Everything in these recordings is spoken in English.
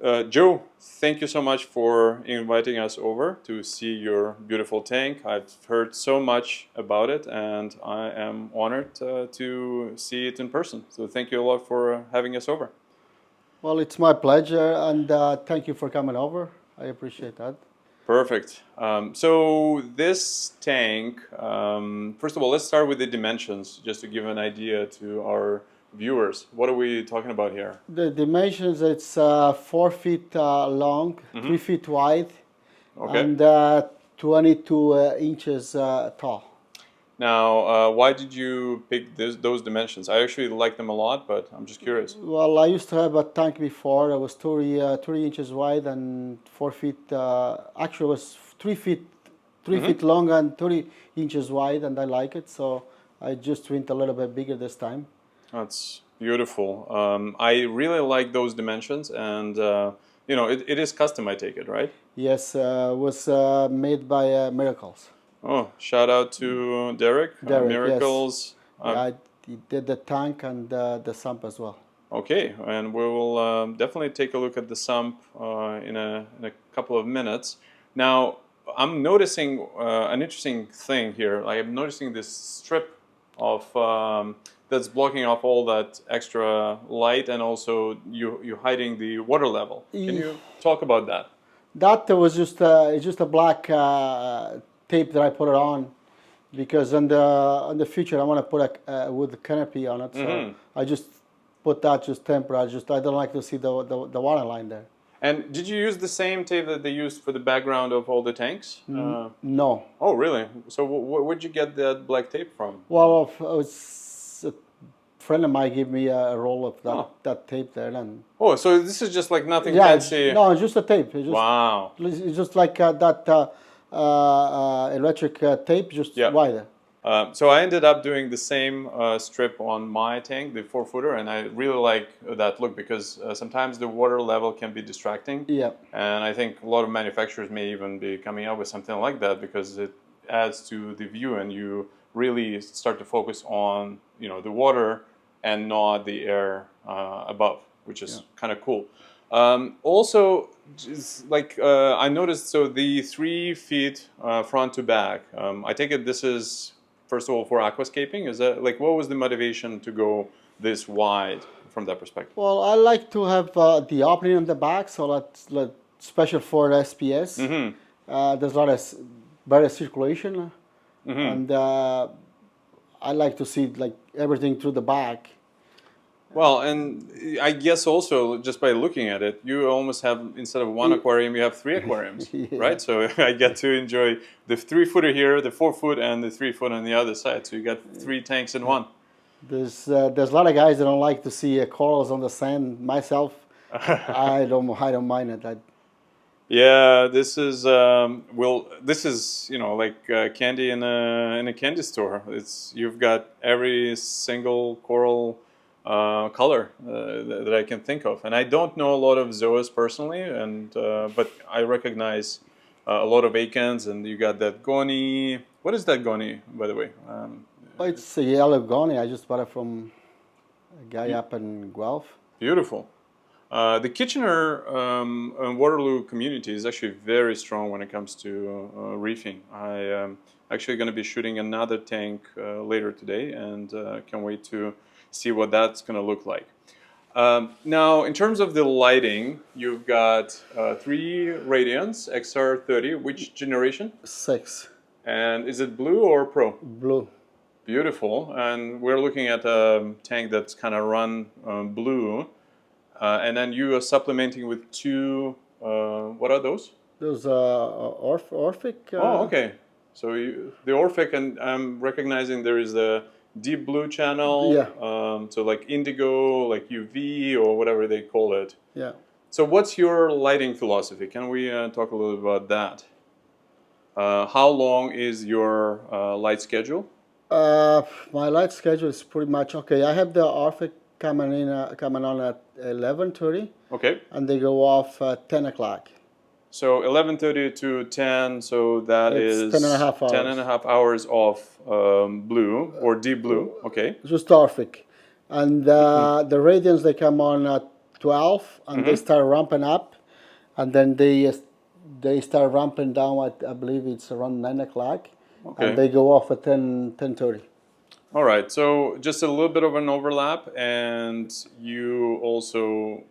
Joe, thank you so much for inviting us over to see your beautiful tank. I've heard so much about it, and I am honored to see it in person. So thank you a lot for having us over. Well, it's my pleasure, and thank you for coming over. I appreciate that. Perfect. So this tank, first of all, let's start with the dimensions, just to give an idea to our viewers. What are we talking about here? The dimensions, it's 4 feet long, 3 feet wide, Okay. and 22 inches tall. Now, why did you pick those dimensions? I actually like them a lot, but I'm just curious. Well, I used to have a tank before. It was 30 inches wide and 4 feet. Actually, it was 3 feet, 3 feet long and 30 inches wide, and I like it. So I just went a little bit bigger this time. That's beautiful. I really like those dimensions, and it is custom. I take it, right? Yes, it was made by Miracles. Oh, shout out to Derek. Derek, Miracles. Yeah, he did the tank and the sump as well. Okay, and we will definitely take a look at the sump in a couple of minutes. Now, I'm noticing an interesting thing here. I'm noticing this strip of that's blocking off all that extra light, and also you hiding the water level. Can you talk about that? That was it's just a black tape that I put it on because in the future I want to put a wood canopy on it. So I just put that just temporary. I don't like to see the water line there. And did you use the same tape that they used for the background of all the tanks? No. Oh, really? So where'd you get that black tape from? Well, it's a friend of mine gave me a roll of that tape there, and Oh, so this is just like nothing yeah, fancy. no, it's just a tape. Wow. It's just like that electric tape, just Yeah. wider. So I ended up doing the same strip on my tank, the 4-footer, and I really like that look because sometimes the water level can be distracting. Yeah. And I think a lot of manufacturers may even be coming up with something like that because it adds to the view, and you really start to focus on the water and not the air above, which is kind of cool. Also, just like I noticed, so the 3 feet front to back. I take it this is first of all for aquascaping. Is that like what was the motivation to go this wide from that perspective? Well, I like to have the opening on the back, so that's like special for SPS. There's a lot of better circulation, and I like to see like everything through the back. Well, and I guess also just by looking at it, you almost have, instead of one aquarium, you have 3 aquariums, right? So I get to enjoy the 3-footer here, the 4-foot, and the 3-foot on the other side. So you got 3 tanks in one. There's a lot of guys that don't like to see corals on the sand. Myself, I don't mind it. Yeah, this is this is like candy in a candy store. You've got every single coral color that I can think of, and I don't know a lot of zoas personally, and but I recognize a lot of acans, and you got that goni. What is that goni, by the way? It's a yellow goni. I just bought it from a guy up in Guelph. Beautiful. The Kitchener and Waterloo community is actually very strong when it comes to reefing. I am actually going to be shooting another tank later today, and can't wait to see what that's going to look like. Now, in terms of the lighting, you've got 3 Radiants XR30. Which generation? 6. And is it blue or pro? Blue. Beautiful. And we're looking at a tank that's kind of run blue. And then you are supplementing with 2, what are those? Those Orphic. Oh, okay. So the Orphic, and I'm recognizing there is a deep blue channel. Yeah. So like indigo, like UV, or whatever they call it. Yeah. So what's your lighting philosophy? Can we talk a little bit about that? How long is your light schedule? My light schedule is pretty much okay. I have the Orphic coming on at 11:30. Okay. And they go off at 10 o'clock. So 11:30 to 10, so that is 10 and a half hours. 10 and a half hours of blue or deep blue. Okay. Just Orphic. And the Radiants, they come on at 12, and they start ramping up, and then they start ramping down at, I believe it's around 9 o'clock, and they go off at 10:30. All right, so just a little bit of an overlap, and you also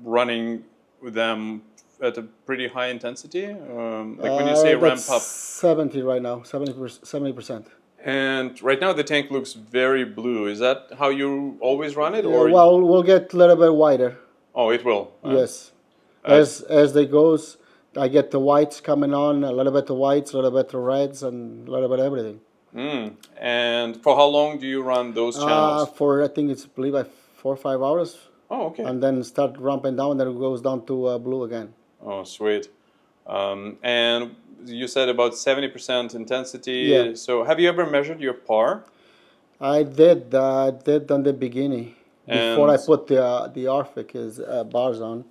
running them at a pretty high intensity. Like when you say ramp up, 70 right now, 70%. and right now the tank looks very blue. Is that how you always run it, Yeah, or well, we'll get a little bit wider. oh, it will? Yes, as they goes, I get the whites coming on, a little bit of whites, a little bit of reds, and a little bit of everything. And for how long do you run those channels? For I think it's I believe like 4 or 5 hours, Oh, okay. and then start ramping down, then it goes down to blue again. Oh, sweet. And you said about 70% intensity. Yeah. So have you ever measured your par? I did on the beginning before I put the Orphic bars on,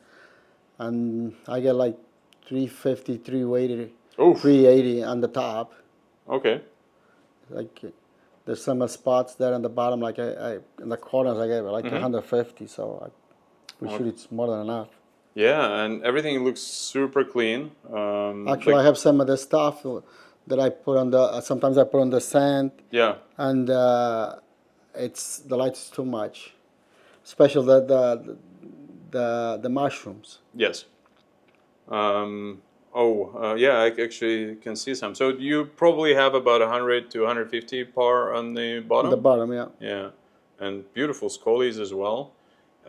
and I get like 350, 380, Oof. 380 on the top. Okay. Like there's some spots there on the bottom, like I in the corners I gave it like 150. So we sure it's more than enough. Yeah, and everything looks super clean. Actually, I have some of the stuff that I put on the. Sometimes I put on the sand. Yeah. And it's the light is too much, especially the mushrooms. Yes. Yeah, I actually can see some. So you probably have about 100 to 150 par on the bottom? On the bottom, yeah. Yeah, and beautiful scollies as well.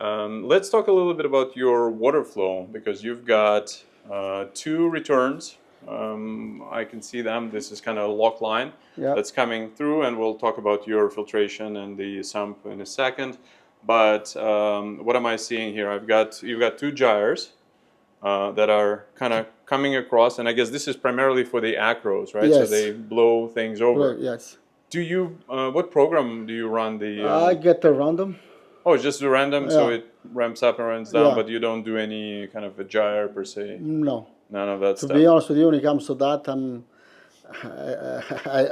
Let's talk a little bit about your water flow, because you've got 2 returns. I can see them. This is kind of a lock line that's coming through, and we'll talk about your filtration and the sump in a second. But what am I seeing here? You've got 2 gyres that are kind of coming across, and I guess this is primarily for the acros, right? Yes. So they blow things over. Yes. Do you? What program do you run the? I get the random. Oh, it's just random, so Yeah. it ramps up and ramps down, Yeah. but you don't do any kind of a gyre per se. No. None of that To stuff. be honest with you, when it comes to that,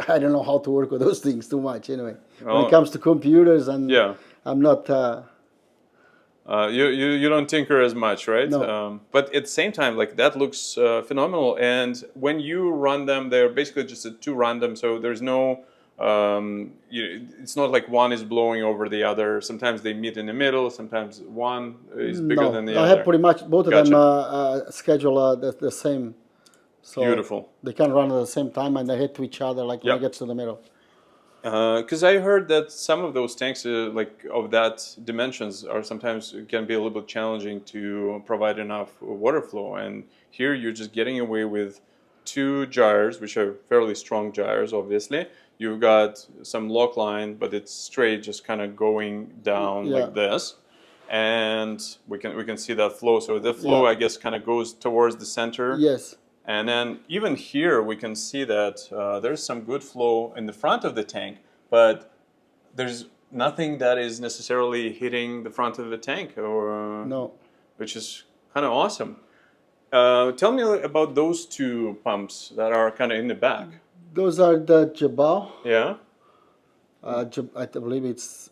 I don't know how to work with those things too much. Anyway, when it comes to computers, and I'm not. You don't tinker as much, right? No. But at the same time, like that looks phenomenal. And when you run them, they're basically just 2 random, so there's no. It's not like one is blowing over the other. Sometimes they meet in the middle. Sometimes one is bigger than the other. I have pretty much both of them schedule the same. So beautiful. They can run at the same time, and they hit to each other like when it gets to the middle. Because I heard that some of those tanks, like of that dimensions, are sometimes can be a little bit challenging to provide enough water flow. And here you're just getting away with 2 gyres, which are fairly strong gyres, obviously. You've got some lock line, but it's straight, just kind of going down like this, and we can see that flow. So the flow, I guess, kind of goes towards the center. Yes. And then even here we can see that there's some good flow in the front of the tank, but there's nothing that is necessarily hitting the front of the tank, or No. which is kind of awesome. Tell me about those 2 pumps that are kind of in the back. Those are the Jabal. Yeah. I believe it's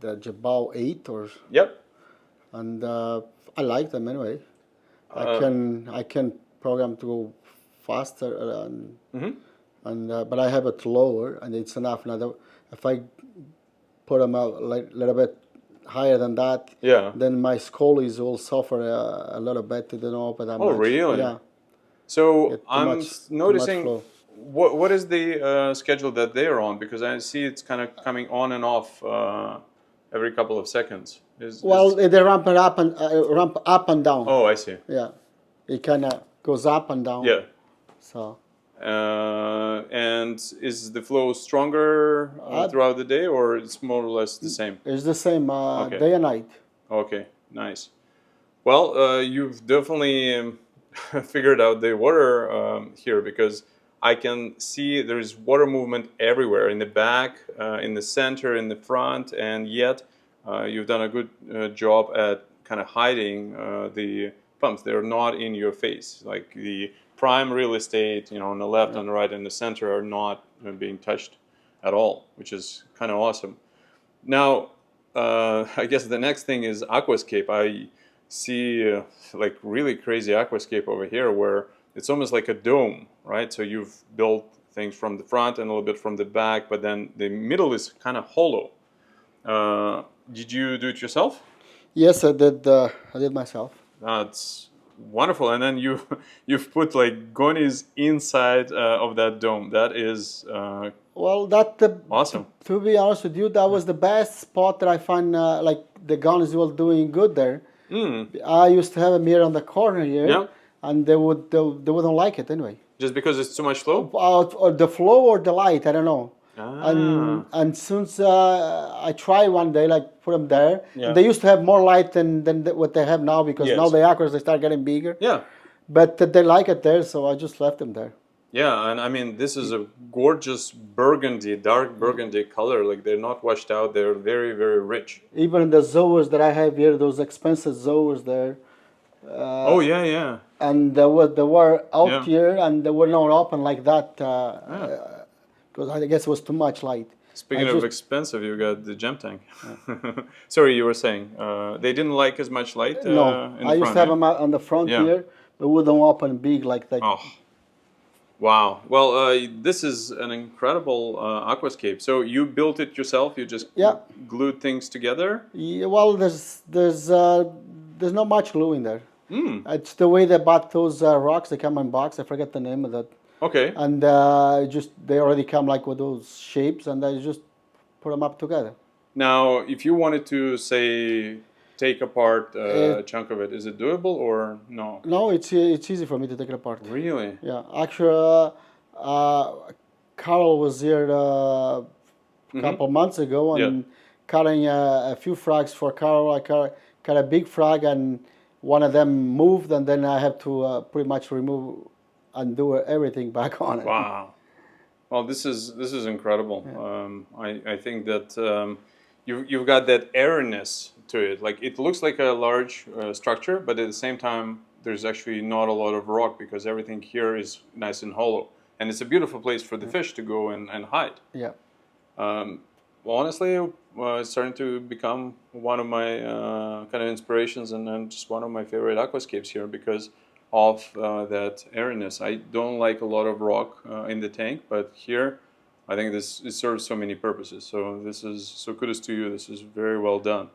the Jabal 8 or. Yep. And I like them anyway. I can program to go faster, but I have it lower, and it's enough. Now, if I put them out a little bit higher than that, then my scollies will suffer a little bit. They don't open that much. Oh, really? Yeah. So I'm noticing. What is the schedule that they're on? Because I see it's kind of coming on and off every couple of seconds. They ramp up and down. Oh, I see. Yeah, it kind of goes up and down. Yeah. So. And is the flow stronger throughout the day, or it's more or less the same? It's the same day and night. Okay, nice. Well, you've definitely figured out the water here, because I can see there's water movement everywhere, in the back, in the center, in the front, and yet you've done a good job at kind of hiding the pumps. They're not in your face. Like the prime real estate, on the left, on the right, and the center are not being touched at all, which is kind of awesome. Now, I guess the next thing is Aquascape. see like really crazy aquascape over here where it's almost like a dome, right? So you've built things from the front and a little bit from the back, but then the middle is kind of hollow. Did you do it yourself? Yes, I did. I did myself. That's wonderful. And then you've put like gonies inside of that dome. That is Well, awesome. to be honest with you, that was the best spot that I find. Like the guns were doing good there. I used to have a mirror on the corner here, Yeah. and they wouldn't like it anyway. Just because it's too much flow? Or the flow or the light, I don't know. Ah. And since I tried one day, like put them there, Yeah. they used to have more light than what they have now because Yes. now the aquariums they start getting bigger. Yeah. But they like it there, so I just left them there. Yeah, and I mean, this is a gorgeous burgundy, dark burgundy color. Like they're not washed out. They're very, very rich. Even the zoas that I have here, those expensive zoas there. Oh yeah, yeah. And they were out Yeah. here, and they were not open like that because I guess it was too much light. Speaking I of just- expensive, you got the gem tank. Sorry, you were saying they didn't like as much light. No, in the I used front, to have eh? them out on the front Yeah. here, but wouldn't open big like that. Oh, wow. Well, this is an incredible aquascape. So you built it yourself? You just Yeah. glued things together? Yeah, well, there's not much glue in there. Mm. It's the way they bought those rocks. They come in box. I forget the name of that. Okay. And just they already come like with those shapes, and I just put them up together. Now, if you wanted to, say, take apart a chunk of it, is it doable or no? No, it's easy for me to take it apart. Really? Yeah, actually, Carl was here a couple months ago and cutting a few frags for Carl. I cut a big frag and one of them moved, and then I have to pretty much remove and do everything back on it. Wow. Well, this is incredible. Yeah. I think that you've got that airiness to it. Like it looks like a large structure, but at the same time, there's actually not a lot of rock because everything here is nice and hollow, and it's a beautiful place for the fish to go and hide. Yeah. Well, honestly, it's starting to become one of my kind of inspirations and just one of my favorite aquascapes here because of that airiness. I don't like a lot of rock in the tank, but here I think it serves so many purposes. So kudos to you. This is very well done.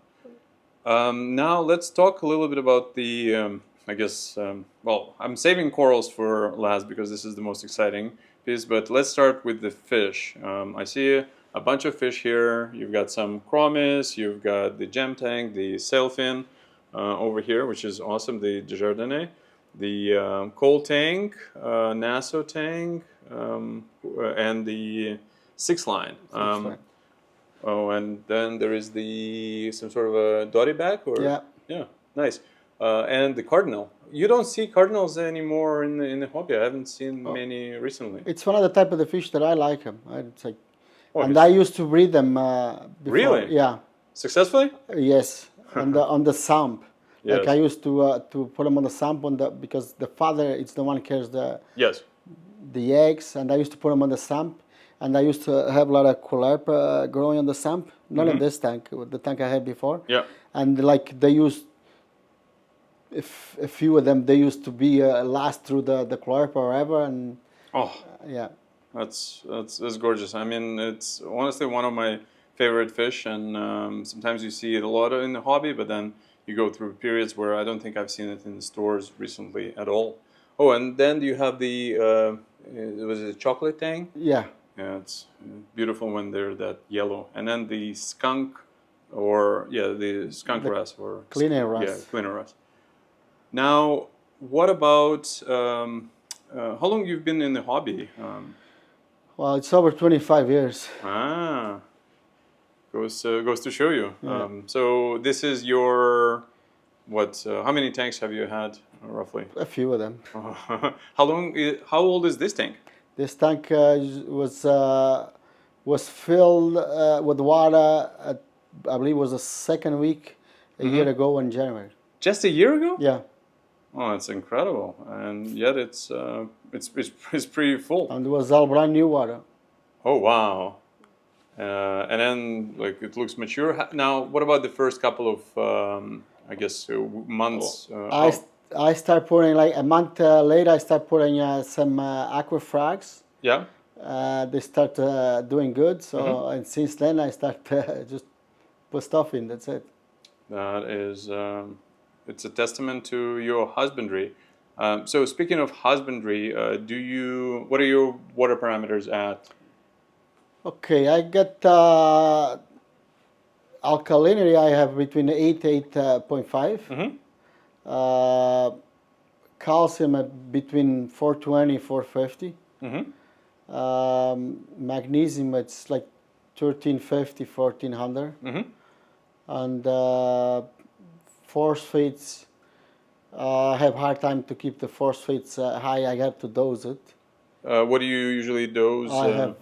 Now let's talk a little bit about the I guess well, I'm saving corals for last because this is the most exciting piece. But let's start with the fish. I see a bunch of fish here. You've got some chromis, you've got the gem tank, the sailfin over here, which is awesome, the Desjardins, the coal tank, Nassau tank, and the six line. Oh, and then there is some sort of a dotty back, or yeah, nice. And the cardinal. You don't see cardinals anymore in the hobby. I haven't seen many recently. It's one of the type of the fish that I like them. It's like, Oh, and I used to breed them before. Really? Yeah. Successfully? Yes. On the Sump. Yes. Like I used to put them on the Sump because the father is the one who carries the eggs, and I used to put them on the Sump, and I used to have a lot of Culerpa growing on the Sump. Not in this tank, the tank I had before. Yeah. And like they used, a few of them, they used to be last through the Culerpa or whatever, and yeah. That's gorgeous. I mean, it's honestly one of my favorite fish, and sometimes you see it a lot in the hobby, but then you go through periods where I don't think I've seen it in the stores recently at all. Oh, and then you have the was it a chocolate tang? Yeah. Yeah, it's beautiful when they're that yellow. And then the skunk, or the skunk wrasse, or cleaner wrasse. Yeah, cleaner wrasse. Now, what about how long you've been in the hobby? Well, it's over 25 years. Goes to show you. Yeah. So this is your how many tanks have you had roughly? A few of them. How old is this tank? This tank was filled with water. I believe it was the second week a year ago in January. Just a year ago? Yeah. Oh, that's incredible, and yet it's pretty full. And it was all brand new water. Oh wow! And then like it looks mature. Now, what about the first couple of I guess, months. I start putting like a month later. I start putting some aquafrags. Yeah. They start doing good. So and since then I start just put stuff in. That's it. That is, it's a testament to your husbandry. So speaking of husbandry, what are your water parameters at? Okay, I get alkalinity. I have between 8.5. Calcium at between 420, 450. Magnesium it's like 1350, 1400. And phosphates, I have hard time to keep the phosphates high. I have to dose it. What do you usually dose? I have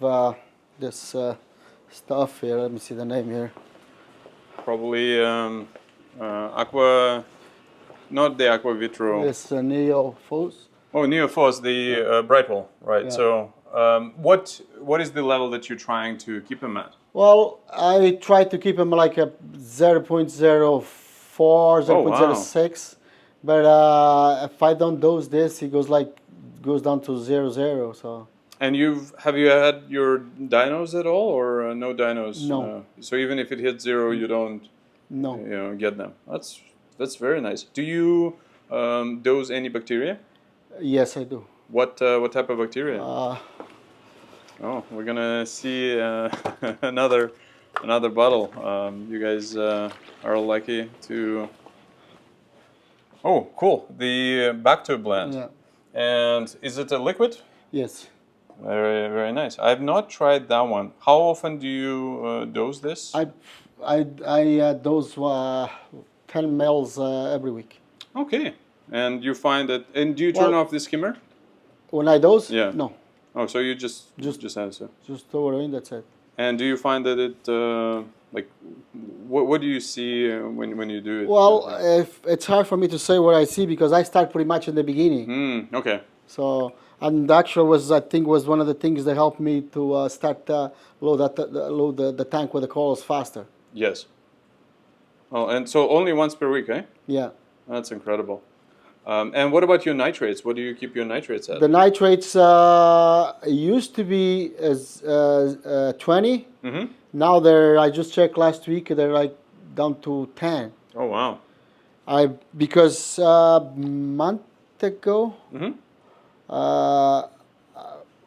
this stuff here. Let me see the name here. Probably Aqua, not the Aqua Vitro. This Neophos. Oh, Neophos, the Brightwell, right? Yeah. So, what is the level that you're trying to keep them at? Well, I try to keep them like a 0.04, 0.06. But if I don't dose this, it goes down to 0.0. So. And have you had your dinos at all, or no dinos? No. So even if it hits 0, you don't. No. Get them. That's very nice. Do you dose any bacteria? Yes, I do. What type of bacteria? Oh, we're gonna see another bottle. You guys are lucky to. Oh, cool! The Bacto blend. Yeah. And is it a liquid? Yes. Very, very nice. I've not tried that one. How often do you dose this? I dose 10 mils every week. Okay. And you find that? And do you turn off the skimmer? When I dose? Yeah. No. Oh, so you just answer. Just throw it in. That's it. And do you find that it like what do you see when you do it? Well, if it's hard for me to say what I see because I start pretty much in the beginning. Okay. So and actually was one of the things that helped me to start load the tank with the corals faster. Yes. Oh, and so only once per week, eh? Yeah. That's incredible. And what about your nitrates? What do you keep your nitrates at? The nitrates used to be as 20. Now I just checked last week. They're like down to 10. Oh wow! Because month ago, I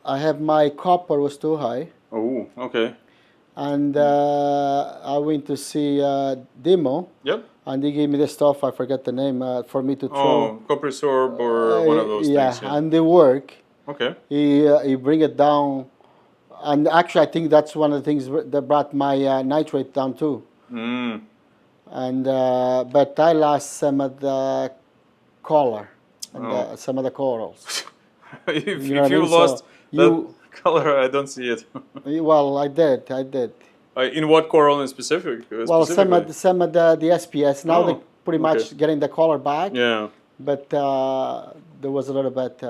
have my copper was too high. Oh, okay. And I went to see Demo. Yep. And they gave me this stuff. I forget the name for me to throw. Oh, copper sorb or one of those things. Yeah, and they work. Okay. He bring it down, and actually I think that's one of the things that brought my nitrate down too. And but I lost some of the color and some of the corals. if you lost the color, I don't see it. Well, I did. In what coral in specific? Well, some of the SPS. Now they're pretty much getting the color back. Yeah. But there was a little bit.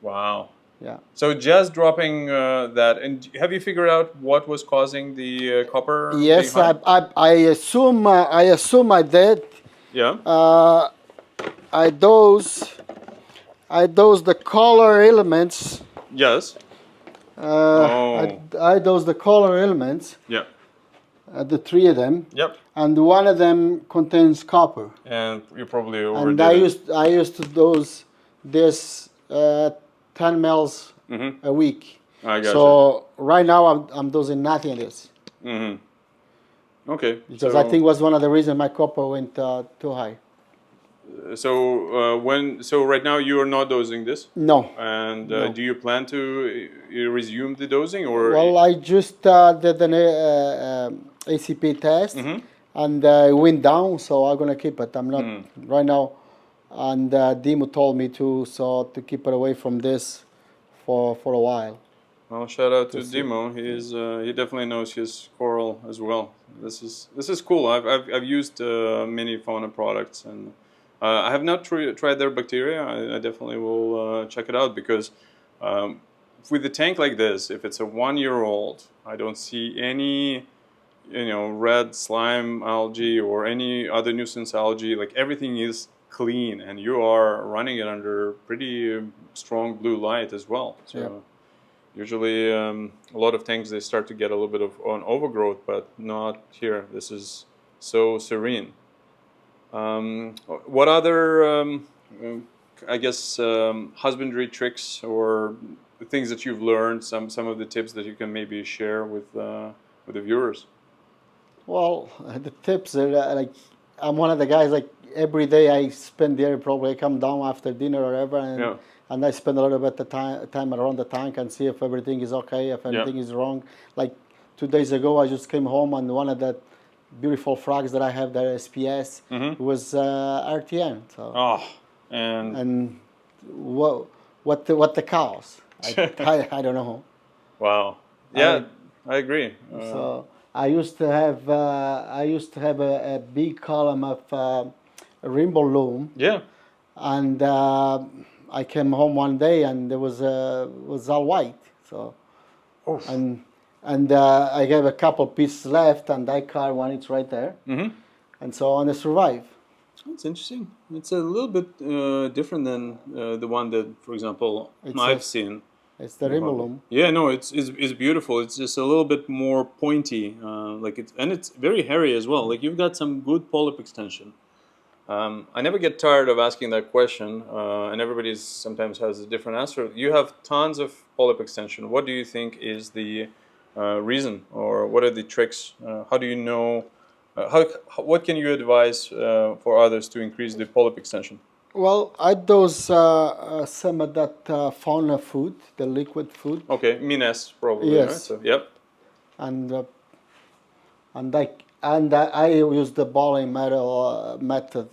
Wow. Yeah. So just dropping that, and have you figured out what was causing the copper? Yes, I assume I did. Yeah. I dose the color elements. Yes. I dose the color elements. Yeah. The 3 of them. Yep. And one of them contains copper. And you probably overdid and I used to dose this 10 mils a week. I got so right now I'm dosing nothing of this. Okay. Because I think was one of the reasons my copper went too high. So right now you are not dosing this? No. And do you plan to resume the dosing or? Well, I just did an ACP test and it went down, so I'm gonna keep it. I'm not right now. And Dimo told me to keep it away from this for a while. Well, shout out to Dimo. He definitely knows his coral as well. This is cool. I've used many fauna products and. I have not tried their bacteria. I definitely will check it out because with a tank like this, if it's a 1-year-old, I don't see any red slime algae or any other nuisance algae, like everything is clean, and you are running it under pretty strong blue light as well. So Yep. usually a lot of tanks, they start to get a little bit of an overgrowth, but not here. This is so serene. What other I guess husbandry tricks or things that you've learned, some of the tips that you can maybe share with the viewers? Well, the tips are like, I'm one of the guys, like every day I spend there, probably I come down after dinner or whatever, and, Yeah. and I spend a little bit of time around the tank and see if everything is okay, if anything is wrong. Like 2 days ago, I just came home and one of the beautiful frogs that I have there, SPS, was RTN. So. Oh, and And what the cows? I don't know. wow, yeah, I agree. So I used to have a big column of rainbow loom, Yeah. and I came home one day and there was all white. So Oof. and I have a couple pieces left, and I caught one. It's right there, and so on. I survive. That's interesting. It's a little bit different than the one that, for example, I've seen. It's the rainbow loom. Yeah, no, it's beautiful. It's just a little bit more pointy, and it's very hairy as well. Like you've got some good polyp extension. I never get tired of asking that question, and everybody sometimes has a different answer. You have tons of polyp extension. What do you think is the reason, or what are the tricks? How do you know? What can you advise for others to increase the polyp extension? Well, I dose some of that fauna food, the liquid food. Okay, Mines probably. Yes. Right? So, yep. And I use the balling method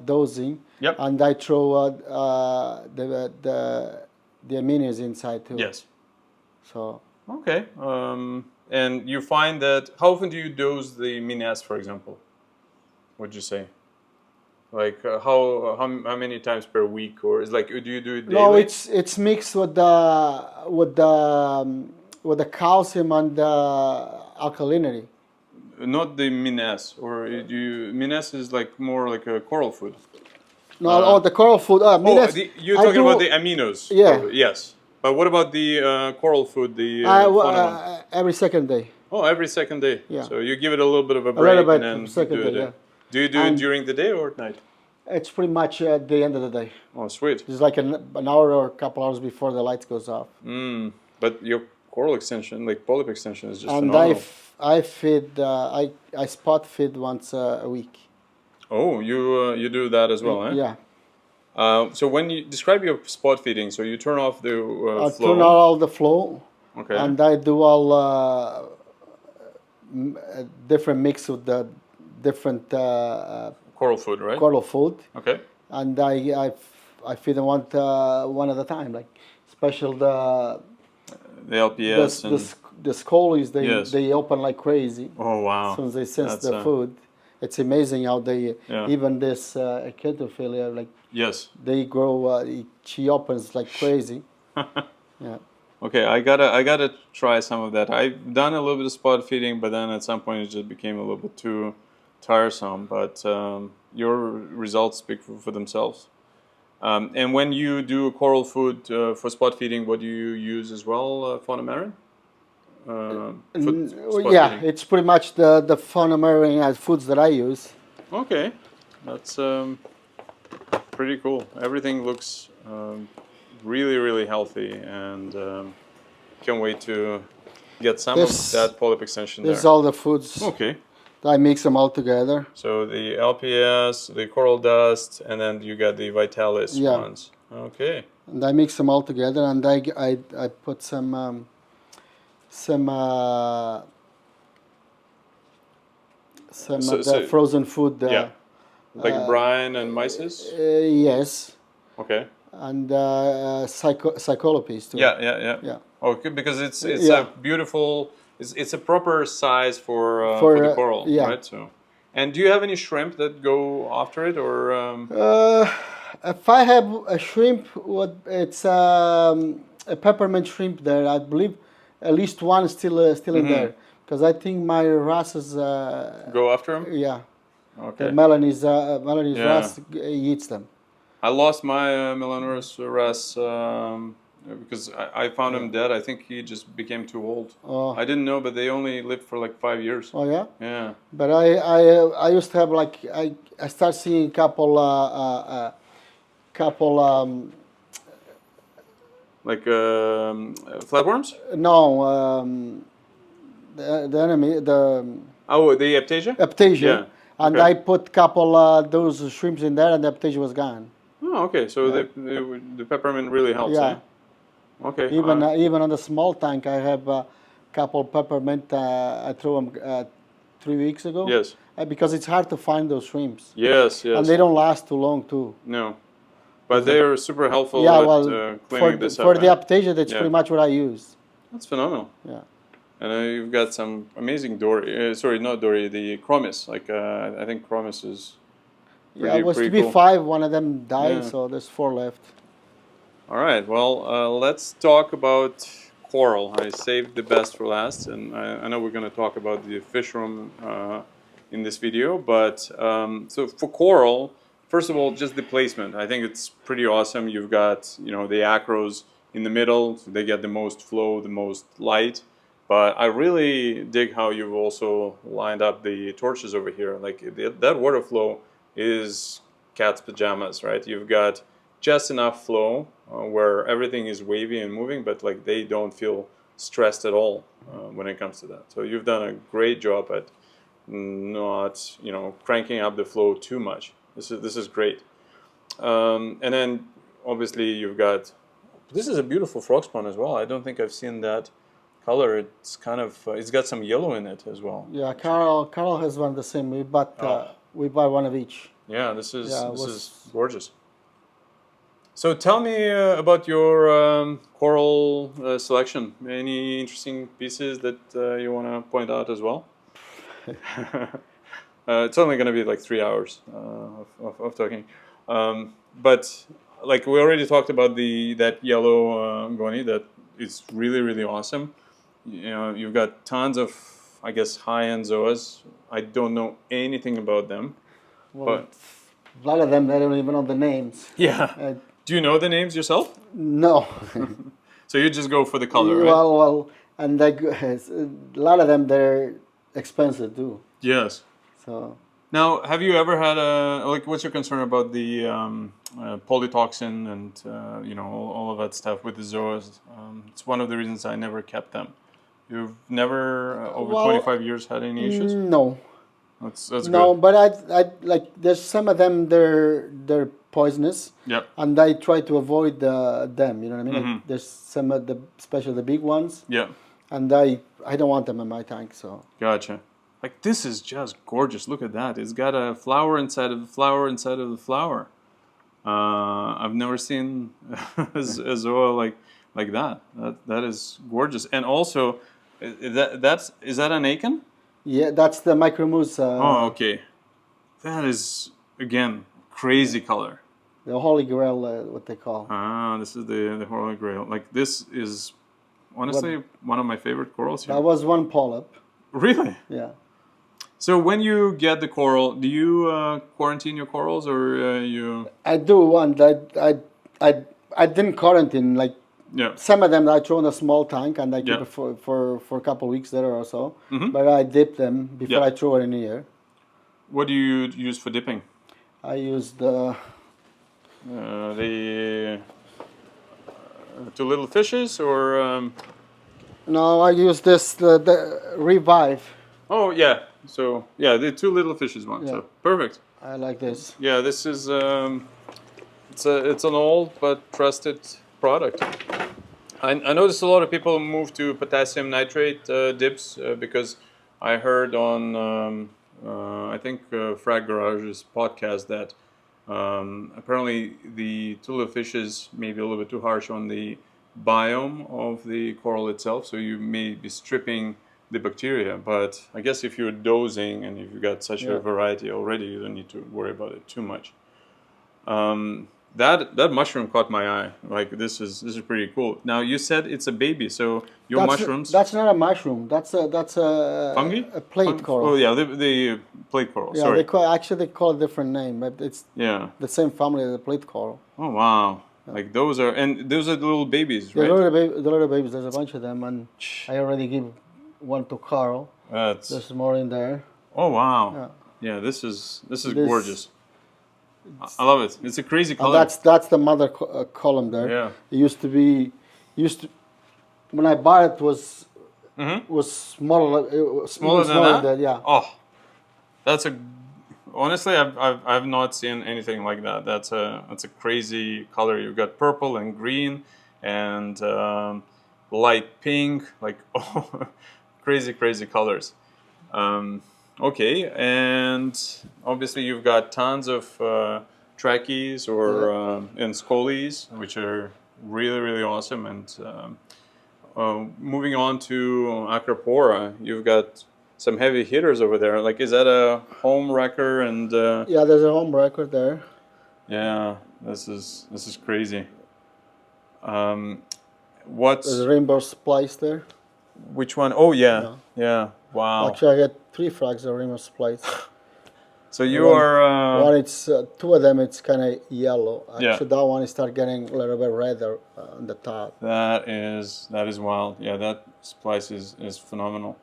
dosing. Yep. And I throw the aminos inside too. Yes. So. Okay. And you find that, how often do you dose the Mines, for example? Would you say? Like how many times per week, or is like, do you do it daily? No, it's mixed with the calcium and the alkalinity. Not the Mines, or Mines is like more like a coral food. No, the coral food. You're talking about the aminos. Yeah. Probably. Yes. But what about the coral food, the fauna one? Every second day. Oh, every second day. Yeah. So you give it a little bit of a break, little bit and then second do it. day, yeah. Do you do it during the day or at night? It's pretty much at the end of the day. Oh, sweet. It's like an hour or a couple hours before the lights goes off. But your coral extension, like polyp extension, is just And phenomenal. I feed. I spot feed once a week. Oh, you do that as well, eh? Yeah. So when you describe your spot feeding, so you turn off the I flow. turn out all the flow. Okay. And I do all different mix with the different Coral food, right? coral food. Okay. And I feed them one at a time. Like special The LPS and the scolies, Yes. they open like crazy. oh wow. As soon as they sense That's, the food. It's amazing how they, Yeah. even this Echinophila, like Yes. they grow, she opens like crazy. Yeah. Okay, I gotta try some of that. I've done a little bit of spot feeding, but then at some point it just became a little bit too tiresome. But your results speak for themselves. And when you do coral food for spot feeding, what do you use as well, fauna marin? Yeah, it's pretty much the fauna marine foods that I use. Okay, that's pretty cool. Everything looks really healthy, and can't wait to get some of that polyp extension This is there. all the foods. Okay. I mix them all together. So the LPS, the coral dust, and then you got the Vitalis Yeah. ones. Okay. And I mix them all together, and I put some frozen food. Yeah. Like brine and mysis? Yes. Okay. And cyclopes too. Yeah. Okay, because it's Yeah. a beautiful, it's a proper size for the coral, yeah. right? So, and do you have any shrimp that go after it, or? If I have a shrimp, it's a peppermint shrimp there. I believe at least one is still in there. Because I think my wrasses, Go after them? yeah, the Okay. Melanie's Yeah. wrasse eats them. I lost my Melanoris wrasse because I found him dead. I think he just became too old. Oh. I didn't know, but they only live for like 5 years. Oh yeah. Yeah. But I used to have like I start seeing couple couple Like flatworms? no the enemy the Oh, the Aptasia? Aptasia, Yeah. and Okay. I put couple those shrimps in there, and the Aptasia was gone. Oh, okay. So Yeah. the peppermint really helps, Yeah. eh? Okay. Even on the small tank, I have a couple peppermint. I threw them 3 weeks ago. Yes. Because it's hard to find those shrimps, Yes, yes. and they don't last too long too. No. But they're super helpful Yeah, at well, cleaning this for up. the eh? Aptasia, that's Yeah. pretty much what I use. That's phenomenal. Yeah. And you've got some amazing dory. Sorry, not dory. The chromis. Like I think chromis is. Yeah, it was to pretty be cool. 5. One of them died, Yeah. so there's 4 left. All right. Well, let's talk about coral. I saved the best for last, and I know we're going to talk about the fish room in this video. But so for coral, first of all, just the placement. I think it's pretty awesome. You've got the acros in the middle. So they get the most flow, the most light. But I really dig how you've also lined up the torches over here. Like that water flow is cat's pajamas, right? You've got just enough flow where everything is wavy and moving, but like they don't feel stressed at all when it comes to that. So you've done a great job at not cranking up the flow too much. This is great. And then obviously you've got this is a beautiful frog spawn as well. I don't think I've seen that color. It's kind of it's got some yellow in it as well. Yeah, Carl has one the same. We bought one of each. Yeah, this is Yeah, this is gorgeous. So tell me about your coral selection. Any interesting pieces that you want to point out as well? It's only going to be like 3 hours of talking, but like we already talked about that yellow goni that is really awesome. You've got tons of, I guess, high-end zoas. I don't know anything about them. Well, but a lot of them, I don't even know the names. yeah. Do you know the names yourself? No. So you just go for the color, right? Well, and like, a lot of them, they're expensive too. Yes. So. Now, have you ever had what's your concern about the polytoxin and all of that stuff with the zoas? It's one of the reasons I never kept them. You've never over 25 years had any issues? No. That's no, good. but I like there's some of them they're poisonous. Yep. And I try to avoid them. You know what I mean? Mm-hmm. Like there's some of especially the big ones. Yeah. And I don't want them in my tank. So. Gotcha. Like this is just gorgeous. Look at that. It's got a flower inside of the flower inside of the flower. I've never seen a zoa like that. That is gorgeous. And also, is that an akin? Yeah, that's the micromoose. Oh, okay. That is again crazy color. The Holy Grail, what they call. Ah, this is the Holy Grail. Like this is honestly one of my favorite corals here. That was one polyp. Really? Yeah. So when you get the coral, do you quarantine your corals or you? I do one. I didn't quarantine. Like some of them I throw in a small tank and I keep it for a couple of weeks there or so. Mm-hmm. But I dip them before I throw it in the air. What do you use for dipping? I use the two little fishes or. No, I use the Revive. Oh yeah. So yeah, the two little fishes one. Yeah. So perfect. I like this. Yeah, this is it's an old but trusted product. I noticed a lot of people move to potassium nitrate dips because I heard on I think Frag Garage's podcast that apparently the two little fishes may be a little bit too harsh on the biome of the coral itself, so you may be stripping the bacteria, but I guess if you're dosing and if you've got such a variety already, you don't need to worry about it too much. That mushroom caught my eye. Like this is pretty cool. Now you said it's a baby, so your mushrooms. That's not a mushroom. That's a Fungi? a plate coral. Oh yeah, the plate coral. Yeah, Sorry. they call a different name, but it's Yeah. the same family as the plate coral. Oh wow. Like those are the little babies, The right? little babies. There's a bunch of them, and I already give one to Carl. That's. There's more in there. Oh wow. Yeah. Yeah, this is gorgeous. I love it. It's a crazy color. And that's the mother column there. Yeah. It used to when I bought it was smaller. It was Smaller than that? Yeah. Oh, that's a. Honestly, I've not seen anything like that. That's a crazy color. You've got purple and green and light pink, like crazy colors. Okay, and obviously you've got tons of trackies or and scolies, which are really awesome. And moving on to Acropora, you've got some heavy hitters over there. Like, is that a home wrecker? And yeah, there's a home wrecker there. yeah, this is crazy. What's There's a rainbow splice there. which one? Oh yeah. Wow. Actually, I got 3 flags of rainbow splice. So you are. One, it's 2 of them. It's kind of yellow. Yeah. Actually, that one is start getting a little bit redder on the top. That is wild. Yeah, that splice is phenomenal.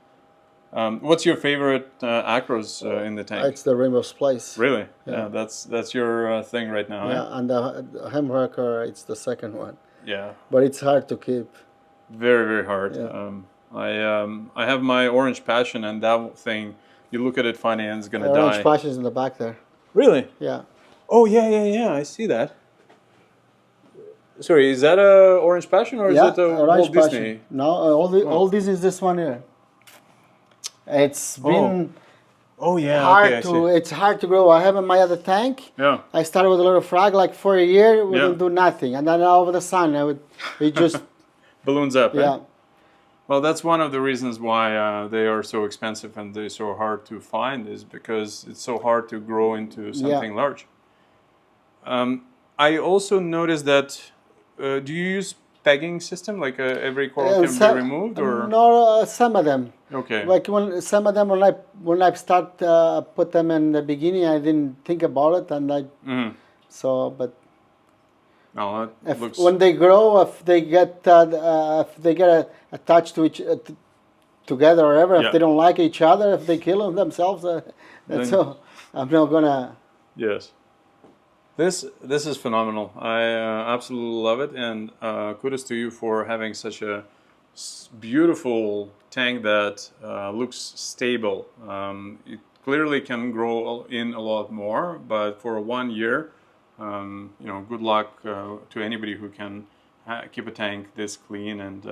What's your favorite acros in the tank? It's the rainbow splice. Really? Yeah, that's your thing right now. Yeah, Eh? and the hem wrecker, it's the second one. Yeah. But it's hard to keep. Very hard. Yeah. I have my orange passion, and that thing, you look at it funny and it's gonna Orange die. passion is in the back there. Really? Yeah. Oh yeah. I see that. Sorry, is that a orange passion or is it a orange Walt passion. Disney? No, all this is this one here. It's been Oh yeah. hard Okay, I to. see. It's hard to grow. I have in my other tank. Yeah. I started with a little frag like for a year. We Yeah. didn't do nothing, and then over the sun, it just Balloons up. yeah. Eh? Well, that's one of the reasons why they are so expensive and they're so hard to find, is because it's so hard to grow into something large. I also noticed that. Do you use pegging system? Like every coral can be removed, or no? Some of them. okay? Like some of them, when I start put them in the beginning, I didn't think about it, and but No, that looks. when they grow, if they get attached to each together or whatever, if they don't like each other, if they kill themselves, that's all. I'm not gonna. Yes. This is phenomenal. I absolutely love it, and kudos to you for having such a beautiful tank that looks stable. It clearly can grow in a lot more, but for 1 year, good luck to anybody who can keep a tank this clean and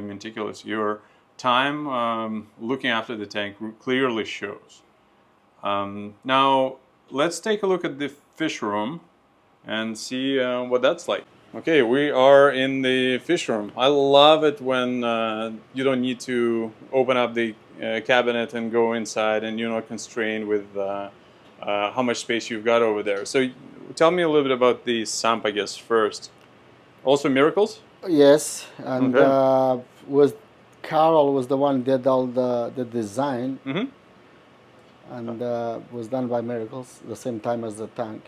meticulous. Your time looking after the tank clearly shows. Now, let's take a look at the fish room and see what that's like. Okay, we are in the fish room. I love it when you don't need to open up the cabinet and go inside, and you're not constrained with how much space you've got over there. So tell me a little bit about the Sump, I guess, first. Also miracles? Yes, and Carol was the one did all the design, and was done by Miracles the same time as the tank.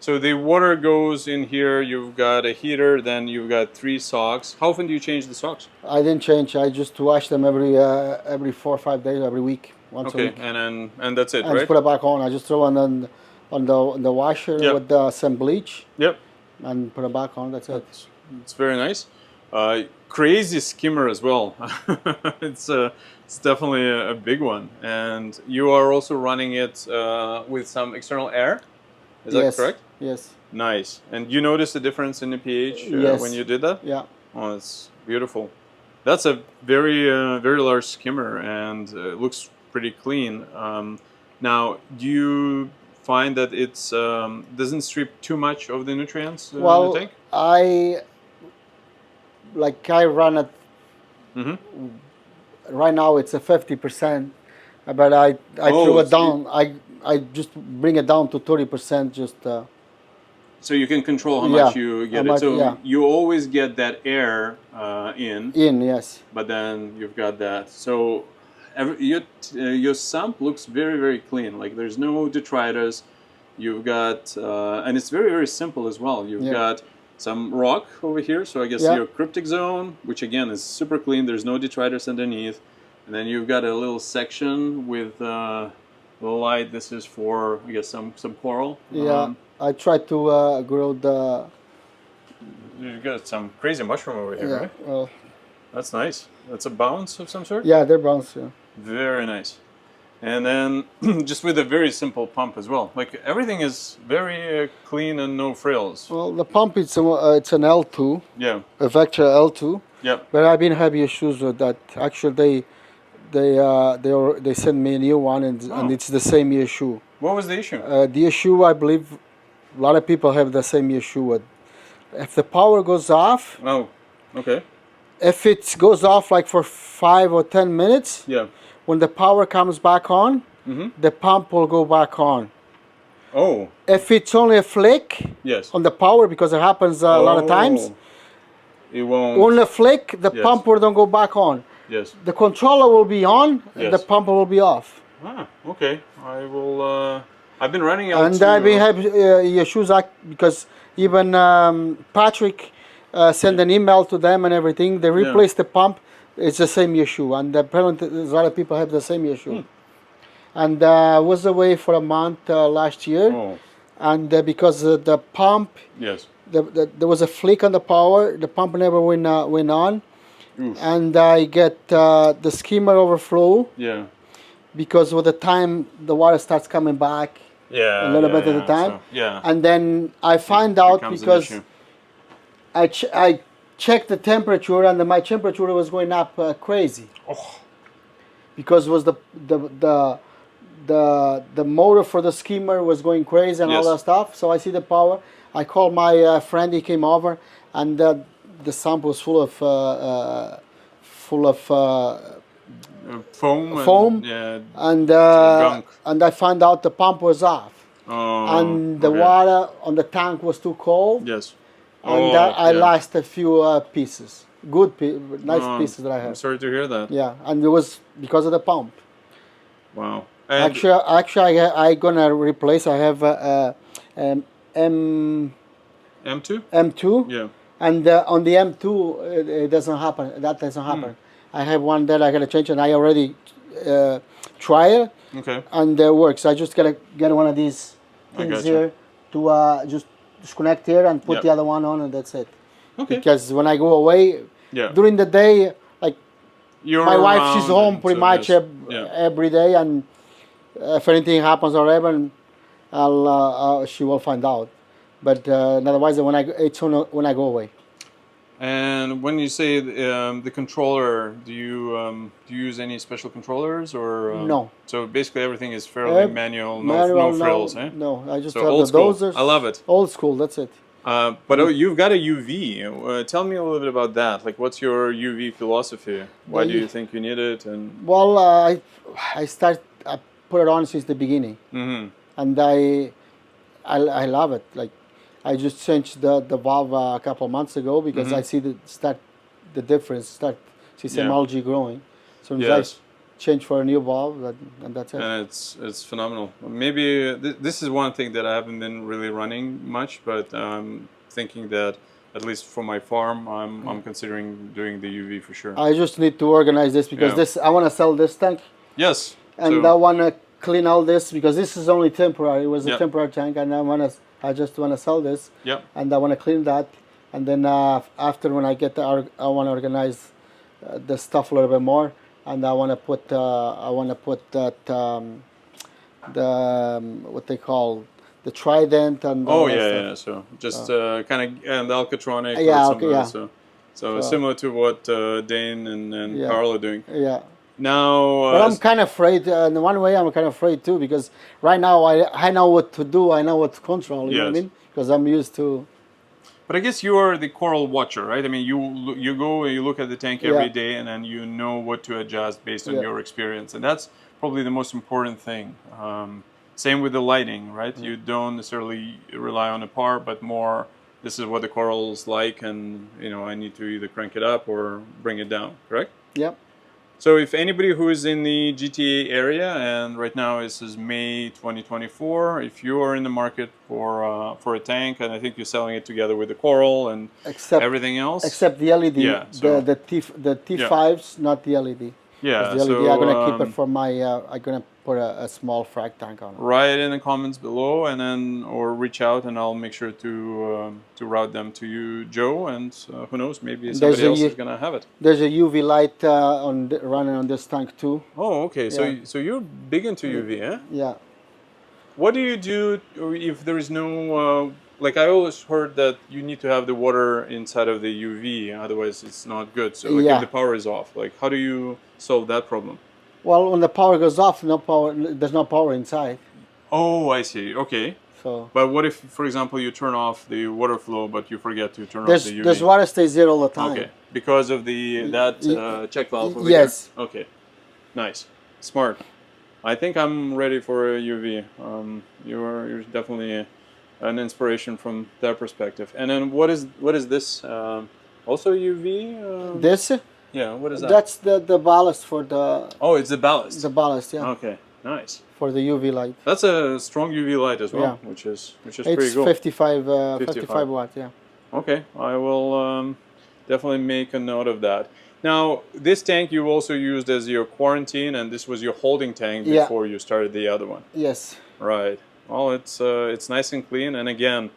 So the water goes in here, you've got a heater, then you've got 3 socks. How often do you change the socks? I didn't change. I just wash them every 4 or 5 days, every week, once a week. And that's it, I right? just put it back on. I just throw on the washer with some bleach. Yep. And put it back on. That's it. It's very nice. Crazy skimmer as well. It's definitely a big one. And you are also running it with some external air. Is that correct? Yes. Nice. And you noticed a difference in the pH when you did that? Yeah. Oh, it's beautiful. That's a very very large skimmer, and it looks pretty clean. Now, do you find that it's doesn't strip too much of the nutrients in the tank? I run it. Right now it's a 50%, but I threw it down. I just bring it down to 30%. Just So you can control how Yeah, much you get how much- it. So yeah. you always get that air in, Yes. but then you've got that. So your sump looks very, very clean. Like there's no detritus. You've got, and it's very, very simple as well. You've Yeah. got some rock over here. So I guess Yeah. your cryptic zone, which again is super clean. There's no detritus underneath. And then you've got a little section with the light. This is for, I guess, some coral. Yeah. I try to grow the. You've got some crazy mushroom over here, Yeah. right? Well, That's nice. That's a bounce of some sort? yeah, they're browns. Yeah. Very nice. And then just with a very simple pump as well. Like everything is very clean and no frills. Well, the pump it's an L2, Yeah. a Vector L2. Yep. But I've been having issues with that. Actually, they sent me a new one, and it's the same issue. What was the issue? The issue, I believe, a lot of people have the same issue with. If the power goes off, Oh, okay. if it goes off like for 5 or 10 minutes, Yeah. when the power comes back on, the pump will go back on. Oh, If it's only a flick yes. on the power, because it happens a lot of times, It won't. on a flick, the Yes. pump will don't go back on. Yes. The controller will be on, and the Yes. pump will be off. Ah, okay. I will. I've been running out. And I've been having issues because even Patrick sent an email to them and everything. They replaced the pump. It's the same issue, and apparently a lot of people have the same issue. And I was away for a month last year, and because the pump, Yes. there was a flick on the power. The pump never went on, Oof. and I get the skimmer overflow Yeah. because with the time the water starts coming back. Yeah. A little bit at a time. So, yeah. And then I find out becomes an because issue. I checked the temperature, and my temperature was going up crazy. Oh. Because was the motor for the skimmer was going crazy and all Yes. that stuff. So I see the power. I called my friend. He came over, and the sump was full of Foam. Yeah. and gunk. and I found out the pump was off, Oh. and the okay. water on the tank was too cold. Yes. And I lost a few pieces, nice pieces that I I'm have. sorry to hear that. Yeah, and it was because of the pump. Wow. And Actually, I gonna replace. I have M2? M2, Yeah. and on the M2 it doesn't happen. That doesn't happen. I have one that I gotta change, and I already try it, Okay. and it works. I just gotta get one of these things gotcha. here to just disconnect here and put Yep. the other one on, and that's it. Okay. Because when I go away, Yeah. during the day, like You're my wife, she's around home and pretty so much yes. Yeah. every day, and if anything happens or whatever, she will find out. But otherwise, it's when I go away. And when you say the controller, do you use any special controllers or No. So basically everything is fairly manual, Manual, no frills, eh? No, I just So have old the school. dozers. I love it. Old school, that's it. But you've got a UV. Tell me a little bit about that. Like, what's your UV philosophy? Why do you think you need it? And Well, I put it on since the beginning, and I love it. Like, I just changed the valve a couple of months ago because I see the difference. See some algae growing. So Yes. I change for a new valve, and that's it. And it's phenomenal. Maybe this is one thing that I haven't been really running much, but I'm thinking that at least for my farm, I'm considering doing the UV for sure. I just need to organize this because I want to sell this tank, Yes. and so, I want to clean all this because this is only temporary. It was a Yep. temporary tank, and I just want to sell this. Yep. And I want to clean that, and then after when I get I want to organize the stuff a little bit more, and I want to put that what they call the trident and Oh all that yeah, stuff. yeah. So just kind of and the Alcatronic. Yeah, or okay, something, yeah. So similar to what Dane and Yeah. Carl are doing. Yeah. Now, But I'm kind of afraid. In one way, I'm kind of afraid too because right now I know what to do. I know what to control. You know what I Yes. mean? Because I'm used to. but I guess you are the coral watcher, right? I mean, you go and you look at the tank every Yeah. day, and then you know what to adjust based on Yeah. your experience, and that's probably the most important thing. Same with the lighting, right? You don't necessarily rely on the power, but more this is what the coral's like, and I need to either crank it up or bring it down, correct? Yep. So if anybody who is in the GTA area, and right now this is May 2024, if you are in the market for a tank, and I think you're selling it together with the coral and everything else, except the LED, yeah, so, the T5s, not the LED. Yeah, the LED, I'm gonna keep it for my. I'm gonna put a small frag tank on it. Write in the comments below, and then or reach out, and I'll make sure to route them to you, Joe. And who knows, maybe somebody else is gonna have it. There's a UV light running on this tank too. Oh, okay. Yeah. So you're big into UV, eh? Yeah. What do you do if there is no? Like I always heard that you need to have the water inside of the UV, otherwise it's not good. So like if the power is off, like how do you solve that problem? Well, when the power goes off, there's no power inside. Oh, I see. Okay. So. But what if, for example, you turn off the water flow, but you forget to turn off the UV? There's water stays there all the time. Okay. Because of that check valve over yes. here? Okay. Nice. Smart. I think I'm ready for a UV. You're definitely an inspiration from that perspective. And then what is this? Also UV? This? Yeah. What is that? That's the ballast for the. Oh, it's the ballast. The ballast, yeah. Okay. Nice. For the UV light. That's a strong UV light as well, yeah. which is pretty cool. It's 55 watt, yeah. Okay, I will definitely make a note of that. Now, this tank you also used as your quarantine, and this was your holding tank before you started the other one. Yes. Right. Well, it's nice and clean, and again,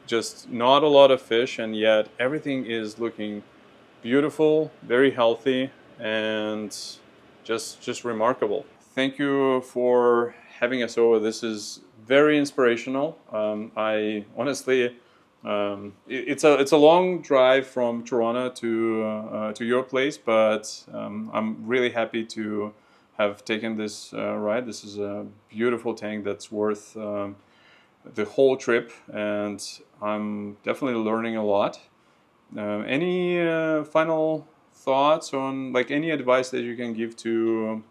just not a lot of fish, and yet everything is looking beautiful, very healthy, and just remarkable. Thank you for having us over. This is very inspirational. I honestly, it's a long drive from Toronto to your place, but I'm really happy to have taken this ride. This is a beautiful tank that's worth the whole trip, and I'm definitely learning a lot. Any final thoughts on, like, any advice that you can give to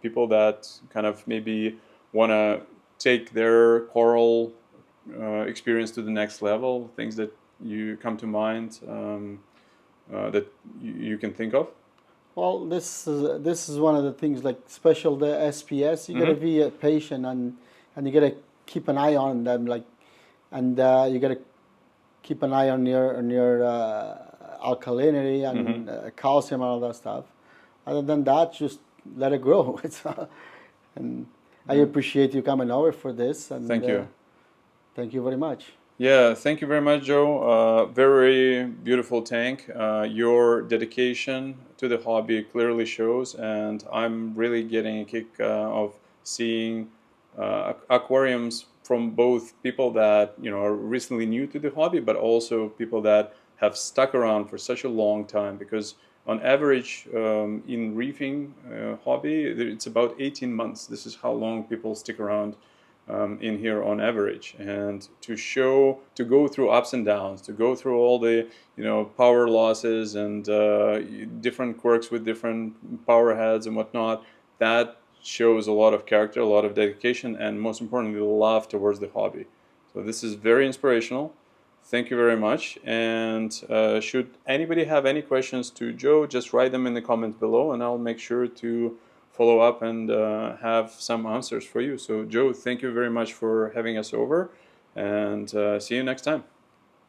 people that kind of maybe want to take their coral experience to the next level? Things that you come to mind that you can think of? Well, this is one of the things, like special the SPS. You gotta be patient, and you gotta keep an eye on them, like, and you gotta keep an eye on your alkalinity and calcium and all that stuff. Other than that, just let it grow. And I appreciate you coming over for this. And thank you. Thank you very much. Yeah, thank you very much, Joe. Very beautiful tank. Your dedication to the hobby clearly shows, and I'm really getting a kick of seeing aquariums from both people that are recently new to the hobby, but also people that have stuck around for such a long time. Because on average, in reefing hobby, it's about 18 months. This is how long people stick around in here on average. And to go through ups and downs, to go through all the power losses and different quirks with different power heads and whatnot, that shows a lot of character, a lot of dedication, and most importantly, love towards the hobby. So this is very inspirational. Thank you very much. And should anybody have any questions to Joe, just write them in the comments below, and I'll make sure to follow up and have some answers for you. So Joe, thank you very much for having us over, and see you next time.